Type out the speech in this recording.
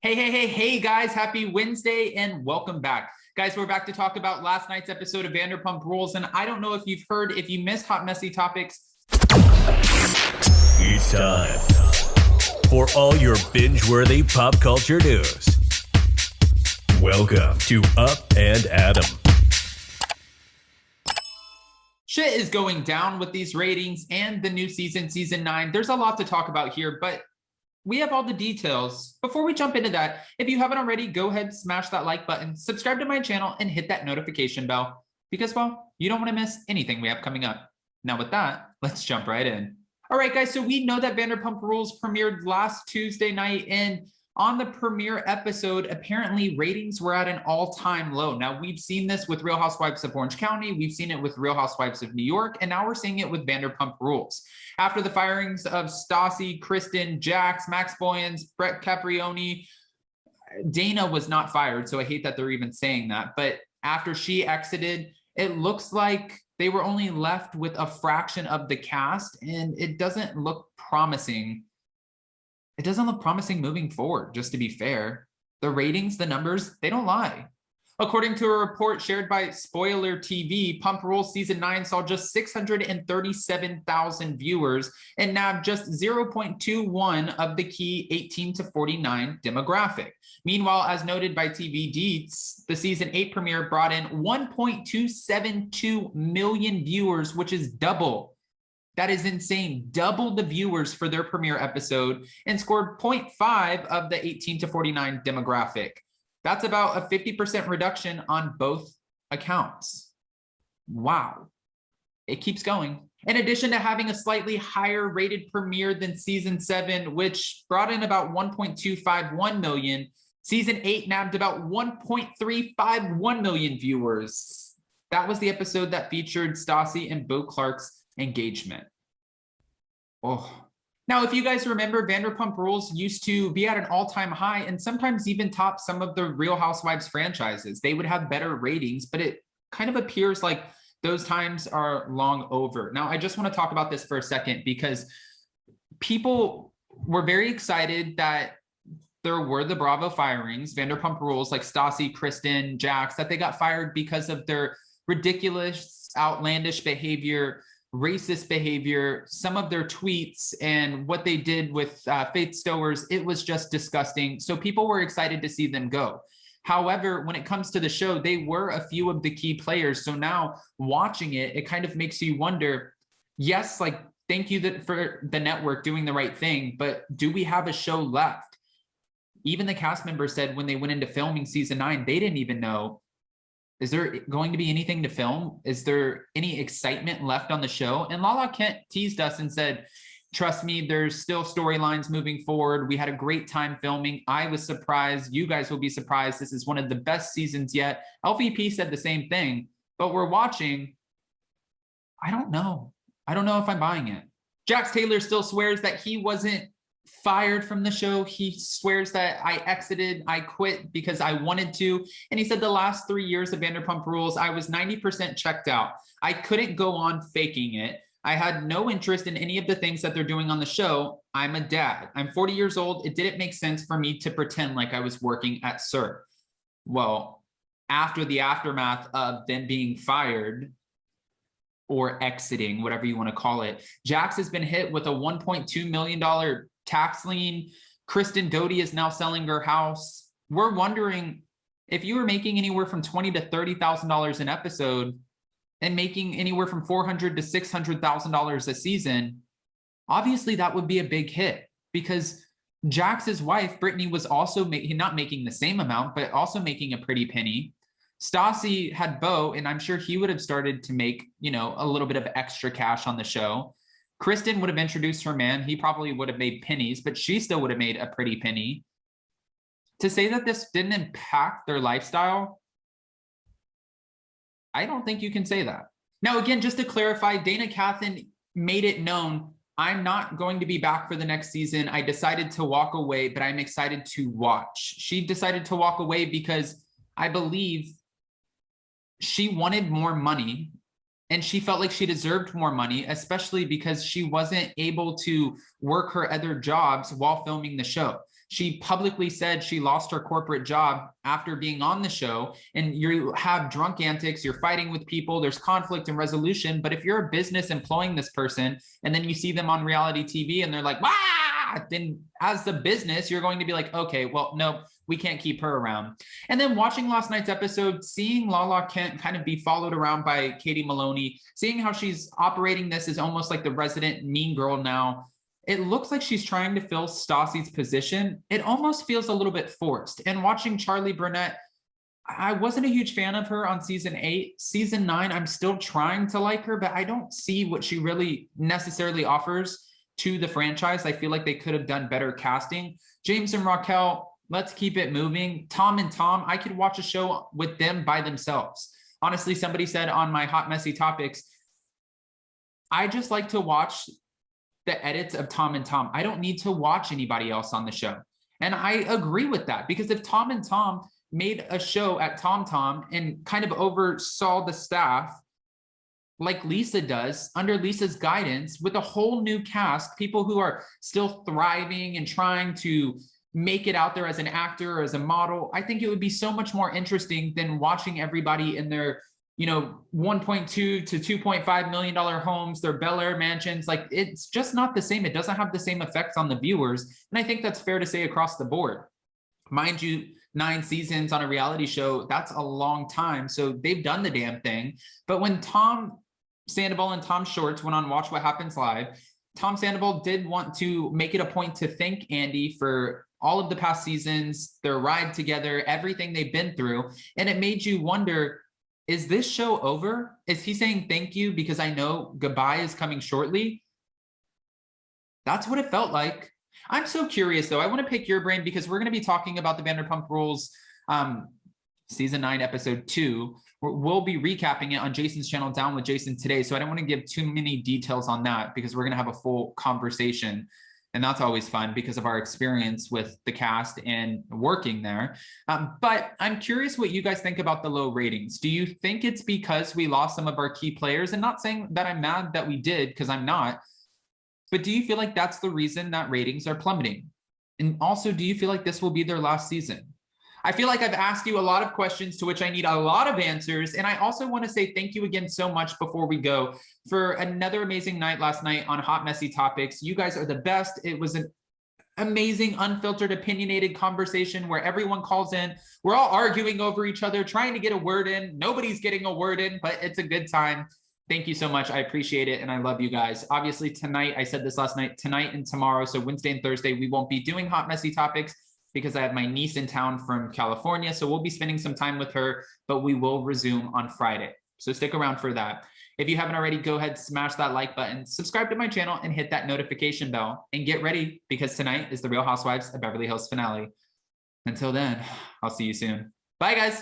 Hey, guys, happy Wednesday and welcome back. Guys, we're back to talk about last night's episode of Vanderpump Rules. And I don't know if you've heard, if you missed Hot Messy Topics. It's time for all your binge-worthy pop culture news. Welcome to Up and Adam. Shit is going down with these ratings and the new season, season 9. There's a lot to talk about here, but we have all the details. Before we jump into that, if you haven't already, go ahead, smash that like button, subscribe to my channel, and hit that notification bell because, well, you don't want to miss anything we have coming up. Now with that, let's jump right in. All right, guys, so we know that Vanderpump Rules premiered last Tuesday night, and on the premiere episode, apparently ratings were at an all-time low. Now, we've seen this with Real Housewives of Orange County, we've seen it with Real Housewives of New York, and now we're seeing it with Vanderpump Rules. After the firings of Stassi, Kristen, Jax, Max Boyens, Brett Caprioni, Dana was not fired, so I hate that they're even saying that, but after she exited, it looks like they were only left with a fraction of the cast, and it doesn't look promising. It doesn't look promising moving forward, just to be fair. The ratings, the numbers, they don't lie. According to a report shared by Spoiler TV, Pump Rules Season 9 saw just 637,000 viewers and nabbed just 0.21 of the key 18 to 49 demographic. Meanwhile, as noted by TV Deets, the Season 8 premiere brought in 1.272 million viewers, which is double. That is insane. Double the viewers for their premiere episode and scored 0.5 of the 18 to 49 demographic. That's about a 50% reduction on both accounts. Wow. It keeps going. In addition to having a slightly higher rated premiere than season 7, which brought in about 1.251 million, season 8 nabbed about 1.351 million viewers. That was the episode that featured Stassi and Bo Clark's engagement. Oh. Now, if you guys remember, Vanderpump Rules used to be at an all-time high and sometimes even top some of the Real Housewives franchises. They would have better ratings, but it kind of appears like those times are long over. Now, I just want to talk about this for a second because people were very excited that there were the Bravo firings, Vanderpump Rules, like Stassi, Kristen, Jax, that they got fired because of their ridiculous, outlandish behavior, racist behavior, some of their tweets, and what they did with Faith Stowers. It was just disgusting. So people were excited to see them go. However, when it comes to the show, they were a few of the key players. So now watching it, it kind of makes you wonder, yes, like, thank you for the network doing the right thing, but do we have a show left? Even the cast members said when they went into filming season 9, they didn't even know, is there going to be anything to film? Is there any excitement left on the show? And Lala Kent teased us and said, trust me, there's still storylines moving forward. We had a great time filming. I was surprised. You guys will be surprised. This is one of the best seasons yet. LVP said the same thing, but we're watching. I don't know. I don't know if I'm buying it. Jax Taylor still swears that he wasn't fired from the show. He swears that I exited, I quit because I wanted to. And he said the last 3 years of Vanderpump Rules, I was 90% checked out. I couldn't go on faking it. I had no interest in any of the things that they're doing on the show. I'm a dad. I'm 40 years old. It didn't make sense for me to pretend like I was working at SUR. Well, after the aftermath of them being fired or exiting, whatever you want to call it, Jax has been hit with a $1.2 million tax lien. Kristen Doty is now selling her house. We're wondering, if you were making anywhere from $20,000 to $30,000 an episode and making anywhere from $400,000 to $600,000 a season, obviously that would be a big hit because Jax's wife, Brittany, was also not making the same amount, but also making a pretty penny. Stassi had Bo, and I'm sure he would have started to make, a little bit of extra cash on the show. Kristen would have introduced her man. He probably would have made pennies, but she still would have made a pretty penny. To say that this didn't impact their lifestyle, I don't think you can say that. Now, again, just to clarify, Dana Cathan made it known, I'm not going to be back for the next season. I decided to walk away, but I'm excited to watch. She decided to walk away because I believe she wanted more money. And she felt like she deserved more money, especially because she wasn't able to work her other jobs while filming the show. She publicly said she lost her corporate job after being on the show. And you have drunk antics, you're fighting with people, there's conflict and resolution. But if you're a business employing this person and then you see them on reality TV and they're like, "Wah!" then as the business, you're going to be like, okay, well, no, we can't keep her around. And then watching last night's episode, seeing Lala Kent kind of be followed around by Katie Maloney, seeing how she's operating this as almost like the resident mean girl now. It looks like she's trying to fill Stassi's position. It almost feels a little bit forced. And watching Charlie Burnett, I wasn't a huge fan of her on season 8. Season 9, I'm still trying to like her, but I don't see what she really necessarily offers to the franchise. I feel like they could have done better casting. James and Raquel, let's keep it moving. Tom and Tom, I could watch a show with them by themselves. Honestly, somebody said on my Hot Messy Topics, I just like to watch the edits of Tom and Tom. I don't need to watch anybody else on the show. And I agree with that, because if Tom and Tom made a show at Tom Tom and kind of oversaw the staff like Lisa does under Lisa's guidance with a whole new cast, people who are still thriving and trying to make it out there as an actor or as a model, I think it would be so much more interesting than watching everybody in their, you know, $1.2 to $2.5 million homes, their Bel Air mansions. Like, it's just not the same. It doesn't have the same effects on the viewers. And I think that's fair to say across the board. Mind you, 9 seasons on a reality show, that's a long time. So they've done the damn thing. But when Tom Sandoval and Tom Shorts went on Watch What Happens Live, Tom Sandoval did want to make it a point to thank Andy for all of the past seasons, their ride together, everything they've been through. And it made you wonder, is this show over? Is he saying thank you because I know goodbye is coming shortly? That's what it felt like. I'm so curious, though. I want to pick your brain because we're going to be talking about the Vanderpump Rules season 9, episode 2. We'll be recapping it on Jason's channel, Down with Jason, today. So I don't want to give too many details on that because we're going to have a full conversation. And that's always fun because of our experience with the cast and working there. But I'm curious what you guys think about the low ratings. Do you think it's because we lost some of our key players? And not saying that I'm mad that we did, because I'm not. But do you feel like that's the reason that ratings are plummeting? And also, do you feel like this will be their last season? I feel like I've asked you a lot of questions to which I need a lot of answers. And I also want to say thank you again so much before we go for another amazing night last night on Hot Messy Topics. You guys are the best. It was an amazing, unfiltered, opinionated conversation where everyone calls in. We're all arguing over each other, trying to get a word in. Nobody's getting a word in, but it's a good time. Thank you so much. I appreciate it. And I love you guys. Obviously tonight, I said this last night, tonight and tomorrow, so Wednesday and Thursday, we won't be doing Hot Messy Topics because I have my niece in town from California. So we'll be spending some time with her, but we will resume on Friday. So stick around for that. If you haven't already, go ahead, smash that like button, subscribe to my channel, and hit that notification bell. And get ready, because tonight is the Real Housewives of Beverly Hills finale. Until then, I'll see you soon. Bye, guys.